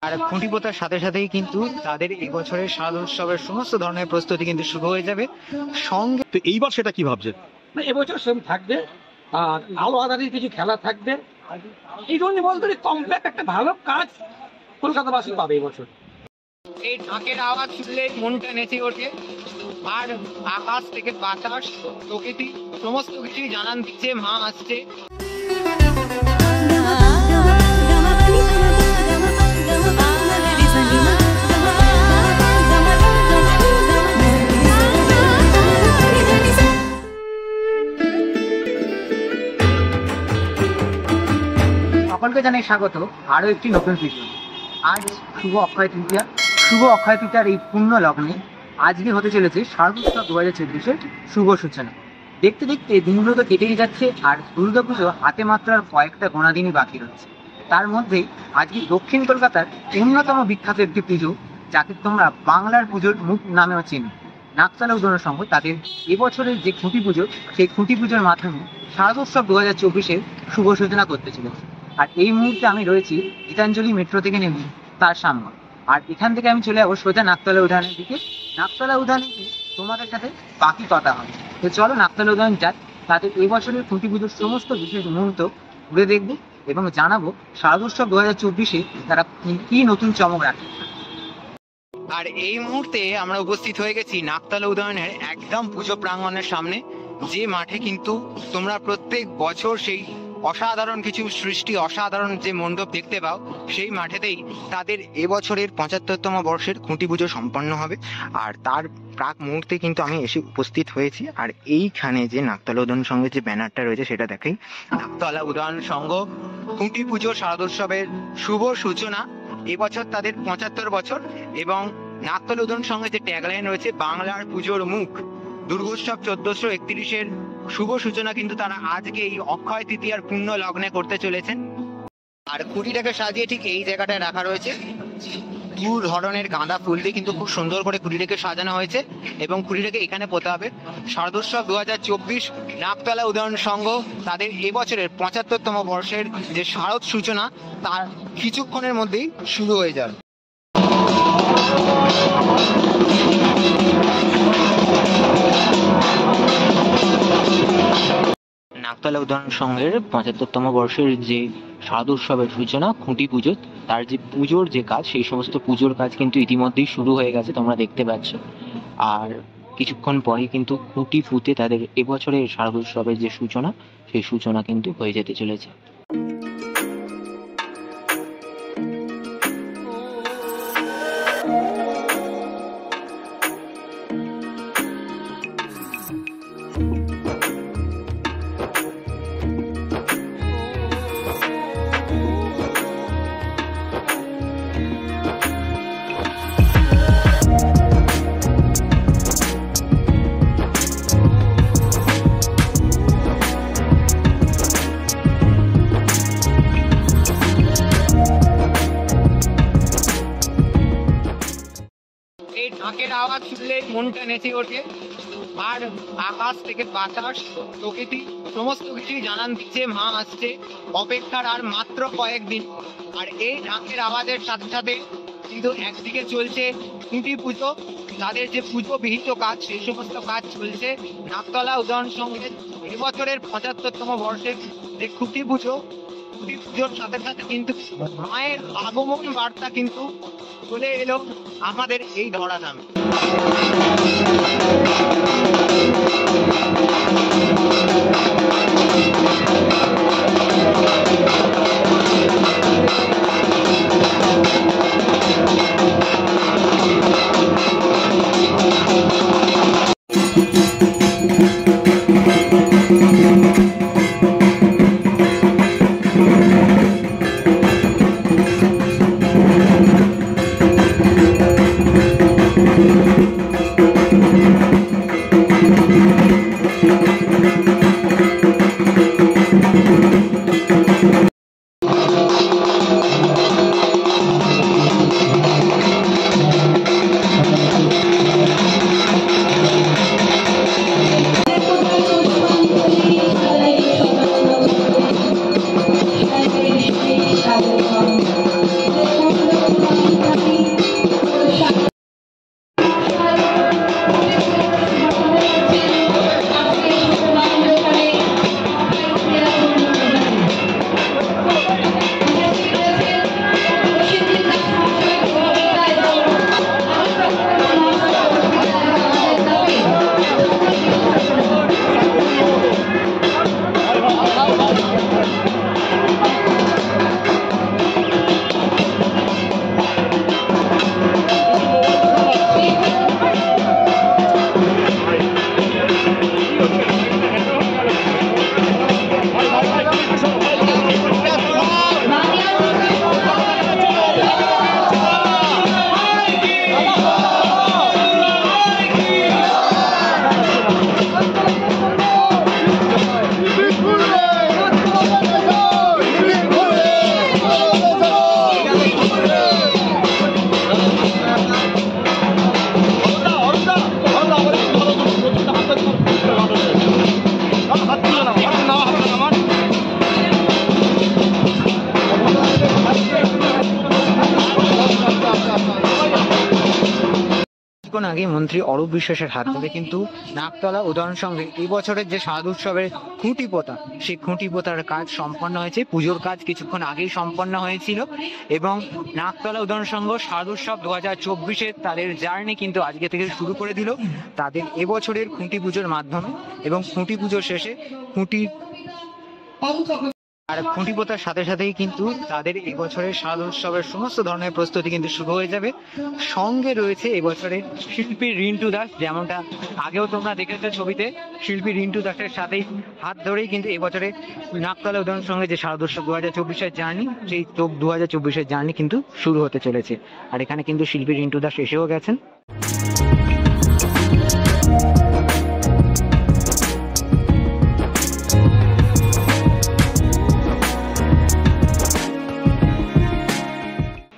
আর খুঁটি পোতার সাথে সাথেই কিন্তু তাদের এবছরের শারদ উৎসবের সমস্ত ধরনের প্রস্তুতি কিন্তু শুরু হয়ে যাবে। সঙ্গে তো এইবার সেটা কি ভাবছেন? এবছর সেম থাকবে, আর আলো আধারিত কিছু খেলা থাকবে। এই জন্য বলতে কমপ্লিট একটা ভালো কাজ কলকাতাবাসী পাবে এবছর। এই ঢাকের আওয়াজ শুনলে মনটা নেচে ওঠে, আর আকাশ থেকে বাতাস প্রকৃতি সমস্ত কিছুই জানান দিচ্ছে মা আসছে। সকলকে জানাই স্বাগত আরো একটি নতুন ভিডিও। আজ শুভ অক্ষয় তৃতীয়া। শুভ অক্ষয় তৃতীয়ার এই পূর্ণ লগ্নে আজকে হতে চলেছে শারদোৎসব 2024-এর শুভ সূচনা। দেখতে দেখতে দিনগুলো তো কেটেই যাচ্ছে, আর দুর্গাপুজো হাতে মাত্র আর কয়েকটা গোনা দিনই বাকি রয়েছে। তার মধ্যেই আজকে দক্ষিণ কলকাতার অন্যতম বিখ্যাত একটি পুজো, যাকে তোমরা বাংলার পুজোর মুখ নামেও চেনো, নাকতলা উদয়ন সংঘ তাদের এবছরের যে খুঁটি পুজো, সেই খুঁটি পুজোর মাধ্যমে শারদোৎসব 2024-এর শুভ সূচনা করতে চলেছে। আর এই মুহূর্তে আমি রয়েছি গীতাঞ্জলি মেট্রো থেকে নেমে তার সামনে, আর এখান থেকে আমি চলে যাবো সোজা নাকতলা উদ্যানের দিকে। নাকতলা উদ্যানে গিয়ে তোমাদের সাথে বাকি কথা হবে। তো চলো নাকতলা উদ্যান যাক, তাদের এই বছরের খুঁটি পুজোর সমস্ত বিশেষ মুহূর্ত ঘুরে দেখবো এবং জানাবো শারদোৎসব 2024-এ তারা কি নতুন চমক রাখে। আর এই মুহূর্তে আমরা উপস্থিত হয়ে গেছি নাকতলা উদ্যানের একদম পুজো প্রাঙ্গণের সামনে, যে মাঠে কিন্তু তোমরা প্রত্যেক বছর সেই অসাধারণ কিছু সৃষ্টি, অসাধারণ যে মণ্ডপ দেখতে পাও, সেই মাঠেতেই তাদের এবছরের 75তম বর্ষের খুঁটি পুজো সম্পন্ন হবে। আর তার প্রাক মুহূর্তে কিন্তু আমি এসে উপস্থিত হয়েছি। আর এইখানে যে নাকতলা উদয়ন সংঘের যে ব্যানারটা রয়েছে সেটা দেখেই, নাকতলা উদয়ন সংঘ খুঁটি পুজো শারদোৎসবের শুভ সূচনা, এবছর তাদের 75 বছর। এবং নাকতলা উদয়ন সংঘের যে ট্যাগলাইন রয়েছে, বাংলার পুজোর মুখ, দুর্গোৎসব 1431-এর শুভ সূচনা কিন্তু তারা আজকে এই অক্ষয় তৃতীয়ার পূর্ণ লগ্নে করতে চলেছেন। আর খুঁটিটাকে সাজিয়ে ঠিক এই জায়গাটায় রাখা রয়েছে দু ধরনের গাঁদা ফুল দিয়ে কিন্তু খুব সুন্দর করে খুঁটিটাকে সাজানো হয়েছে, এবং খুঁটিটাকে এখানে পোতা হবে। শারদোৎসব 2024 নাকতলা উদয়ন সংঘ তাদের এবছরের 75তম বর্ষের যে শারদ সূচনা, তার কিছুক্ষণের মধ্যেই শুরু হয়ে যাবে। নাকতলা উদয়ন সংঘের 75তম বর্ষের যে শারদোৎসবের সূচনা, খুঁটি পুজো, তার যে পুজোর যে কাজ, সেই সমস্ত পুজোর কাজ কিন্তু ইতিমধ্যেই শুরু হয়ে গেছে, তোমরা দেখতে পাচ্ছ। আর কিছুক্ষণ পরেই কিন্তু খুঁটি পুঁতে তাদের এবছরের শারদোৎসবের যে সূচনা, সেই সূচনা কিন্তু হয়ে যেতে চলেছে। এই ঢাকের আওয়াজ শুনলে মনটা নেচে ওঠে, আর আকাশ থেকে বাতাস প্রকৃতি সমস্ত কিছুই জানান দিচ্ছে মা আসছে। অপেক্ষার আর মাত্র কয়েকদিন। আর এই ঢাকের আওয়াজের সাথে সাথে কিন্তু একদিকে চলছে খুঁটি পুজো, তাদের যে পুজো বিহিত কাজ, সেই সমস্ত কাজ চলছে। নাকতলা উদয়ন সংঘের এবছরের 75তম বর্ষের যে খুঁটি পুজোর সাথে সাথে কিন্তু মায়ের আগমন বার্তা কিন্তু চলে এলো আমাদের এই ধরাধামে। কিছুক্ষণ আগে মন্ত্রী অরূপ বিশ্বাসের হাত ধরে কিন্তু নাকতলা উদয়ন সঙ্গে এই বছরের যে শারদ উৎসবের খুঁটি পোতা, সেই খুঁটি পোতার কাজ সম্পন্ন হয়েছে। পুজোর কাজ কিছুক্ষণ আগেই সম্পন্ন হয়েছিল এবং নাকতলা উদয়ন সংঘ শারদ উৎসব 2024-এর তাদের জার্নি কিন্তু আজকে থেকে শুরু করে দিল তাদের এবছরের খুঁটি পুজোর মাধ্যমে। এবং খুঁটি পুজোর শেষে খুঁটি পোতার সাথে সাথেই কিন্তু তাদের এবছরের শারদ উৎসবের সমস্ত ধরনের প্রস্তুতি কিন্তু শুরু হয়ে যাবে। সঙ্গে রয়েছে এবছরের শিল্পী রিন্টু দাস, যেমনটা আগেও তোমরা দেখেছো ছবিতে। শিল্পী রিন্টু দাসের সাথেই হাত ধরেই কিন্তু এবছরে নাকতলা উদয়ন সঙ্গে যে শারদ উৎসব 2024-এর জার্নি, সেই 2024-এর জার্নি কিন্তু শুরু হতে চলেছে। আর এখানে কিন্তু শিল্পী রিন্টু দাস এসেও গেছেন।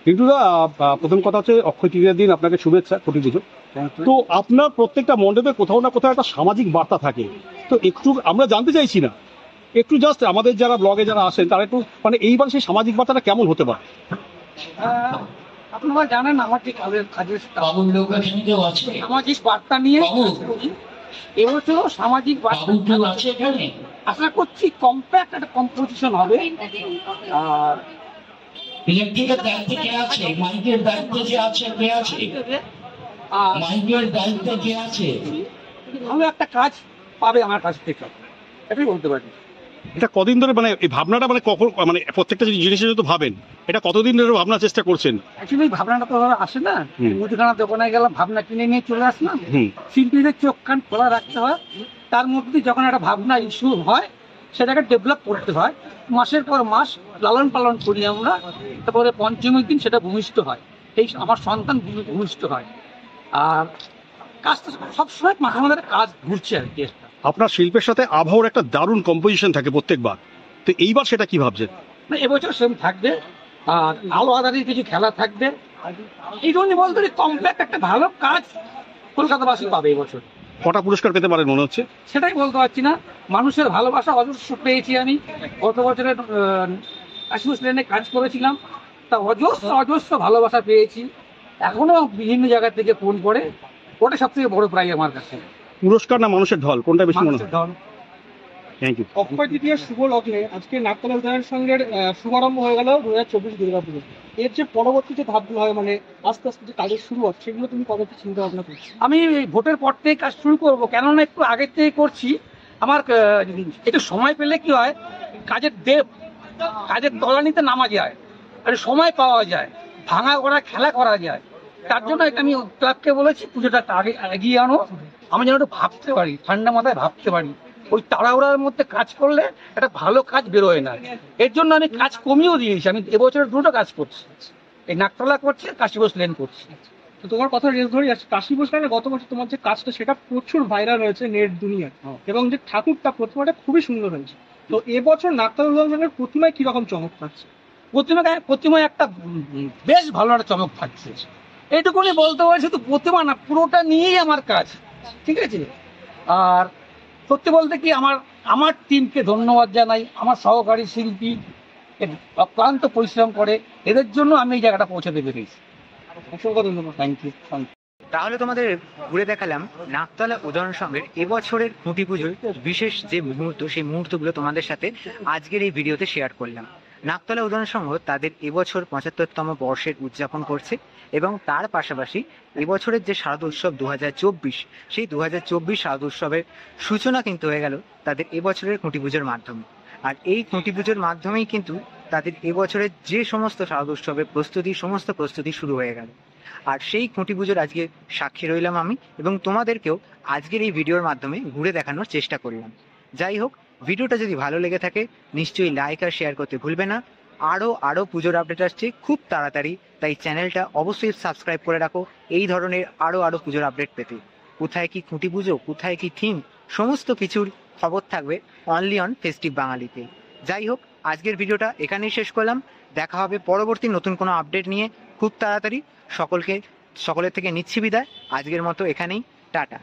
রিন্টুদা, প্রথম কথা হচ্ছে অক্ষয় তৃতীয়ার দিন আপনাকে শুভেচ্ছা খুঁটি পুজো। তো আপনার প্রত্যেকটা মণ্ডপে কোথাও না কোথাও একটা সামাজিক বার্তা থাকে, তো একটু আমরা জানতে চাইছি না, একটু জাস্ট আমাদের যারা ব্লগে যারা আসেন তারা একটু মানে এইবার সেই সামাজিক বার্তাটা কেমন হতে পারে? আপনারা জানেন আমার যে কাজের সামাজিক বার্তা নিয়ে এবছরও সামাজিক বার্তা আশা করছি কম্প্যাক্ট একটা কম্পোজিশন হবে। আর ইলেকট্রিকের দায়িত্বে কে আছে, মাইকের দায়িত্বে যে আছে কে আছে, মাইকের দায়িত্বে কে আছে, ভালো একটা কাজ পাবে আমার কাছ থেকে, এটাই বলতে পারি। এটা কদিন ধরে মানে এই ভাবনাটা মানে কখন মানে প্রত্যেকটা জিনিসের তো ভাবেন, এটা কতদিন ধরে ভাবনার চেষ্টা করছেন? অ্যাকচুয়ালি ভাবনাটা তো আসে না, মুদিখানা দোকানে গেলাম ভাবনা কিনে নিয়ে চলে আসলাম। শিল্পীদের চোখ কান খোলা রাখতে হয়, তার মধ্যে যখন একটা ভাবনা ইস্যু হয় সেটাকে ডেভেলপ করতে হয়। মাসের পর মাস লালন পালন করি আমরা, তারপরে পঞ্চমীর দিন সেটা ভূমিষ্ঠ হয়, এই আমার সন্তান ভূমিষ্ঠ হয়। আর কাজটা সবসময় মাথার মধ্যে কাজ ঘুরছে আর কি। আপনার শিল্পের সাথে আবহাওয়ার একটা দারুণ কম্পোজিশন থাকে প্রত্যেকবার, তো এইবার সেটা কি ভাবছেন? না, এবছর সেম থাকবে, আর আলো আধারির কিছু খেলা থাকবে। এই জন্য বলতে কমপ্যাক্ট একটা ভালো কাজ কলকাতাবাসী পাবে এবছর। কটা পুরস্কার পেতে পারেন মনে হচ্ছে? সেটাই বলতে পারছি না, মানুষের ভালোবাসা অজস্র পেয়েছি আমি। গত বছরের আশুষ লেনে কাজ করেছিলাম, তা অজস্র ভালোবাসা পেয়েছি। এখনো বিভিন্ন জায়গা থেকে ফোন করে, ওটা সব থেকে বড় প্রাইজ আমার কাছে। পুরস্কার না মানুষের ঢল, কোনটা বেশি মনে হয়? Thank you. অক্ষয় তৃতীয়ার শুভ লগ্নে আজকে নাকতলা উদয়ন সংঘের শুভারম্ভ হয়ে গেল 2024 দুর্গাপুজো। এর যে পরবর্তী যে ধাপগুলো হয় মানে আস্তে আস্তে যে কাজের শুরু হচ্ছে, সেগুলো তুমি কবে চিন্তা ভাবনা করছো? আমি এই ভোটের পর থেকে কাজ শুরু করবো, কেননা একটু আগের থেকে করছি। আমার একটু সময় পেলে কি হয়, কাজের তলানিতে নামা যায়, আর সময় পাওয়া যায়, ভাঙা করা খেলা করা যায়। তার জন্য আমি ক্লাবকে বলেছি পুজোটা আগে এগিয়ে আনো, আমি যেন একটু ভাবতে পারি, ঠান্ডা মাথায় ভাবতে পারি। ওই তাড়াহুড়ার মধ্যে কাজ করলে একটা ভালো কাজ বেরোয় না। এর জন্য আমি কাজ কমিয়েও দিয়েছি। আমি এবছরের দুটো কাজ করছি, এই নাকতলা করছি, কাশীবোস লেন করছি। তো তোমার কথা রেস ধরে আসছে, কাশী বসলে গত বছর তোমার যে কাজটা সেটা প্রচুর ভাইরাল হয়েছে নেট দুনিয়ায়, এবং যে ঠাকুরটা প্রতিমাটা খুবই সুন্দর হয়েছে। তো এবছর নাকতলা উদয়ন সংঘের প্রতিমায় কিরকম চমক পাচ্ছে? প্রতিমায় একটা বেশ ভালো একটা চমক থাকছে, এইটুকুনি বলতে পারি। শুধু প্রতিমা না, পুরোটা নিয়েই আমার কাজ, ঠিক আছে। আর সত্যি বলতে কি, আমার টিমকে ধন্যবাদ জানাই, আমার সহকারী শিল্পী অক্লান্ত পরিশ্রম করে, এদের জন্য আমি এই জায়গাটা পৌঁছাতে পেরেছি। অসংখ্য ধন্যবাদ। Thank you. তাহলে তোমাদের ঘুরে দেখালাম নাকতলা উদয়ন সংঘের এবছরের খুঁটি পুজোর বিশেষ যে মুহূর্ত, সেই মুহূর্তগুলো তোমাদের সাথে আজকের এই ভিডিওতে শেয়ার করলাম। নাকতলা উদয়ন সংঘ তাদের এবছর 75তম বর্ষের উদযাপন করছে এবং তার পাশাপাশি এবছরের যে শারদ উৎসব 2024, সেই 2024 শারদ উৎসবের সূচনা কিন্তু হয়ে গেল তাদের এবছরের খুঁটি পুজোর মাধ্যমে। আর এই খুঁটি পুজোর মাধ্যমেই কিন্তু তাদের এবছরের যে সমস্ত শারদ উৎসবের সমস্ত প্রস্তুতি শুরু হয়ে গেল। আর সেই খুঁটি পুজোর আজকে সাক্ষী রইলাম আমি, এবং তোমাদেরকেও আজকের এই ভিডিওর মাধ্যমে ঘুরে দেখানোর চেষ্টা করলাম। যাই হোক, ভিডিওটা যদি ভালো লেগে থাকে নিশ্চয়ই লাইক আর শেয়ার করতে ভুলবে না। আরও পুজোর আপডেট আসছে খুব তাড়াতাড়ি, তাই চ্যানেলটা অবশ্যই সাবস্ক্রাইব করে রাখো এই ধরনের আরও পুজোর আপডেট পেতে। কোথায় কি খুঁটি পুজো, কোথায় কি থিম, সমস্ত কিছুর খবর থাকবে অনলি অন ফেস্টিভ বাঙালিতে। যাই হোক, আজকের ভিডিওটা এখানেই শেষ করলাম। দেখা হবে পরবর্তী নতুন কোনো আপডেট নিয়ে খুব তাড়াতাড়ি। সকলের থেকে নিচ্ছি বিদায়, আজকের মতো এখানেই, টাটা।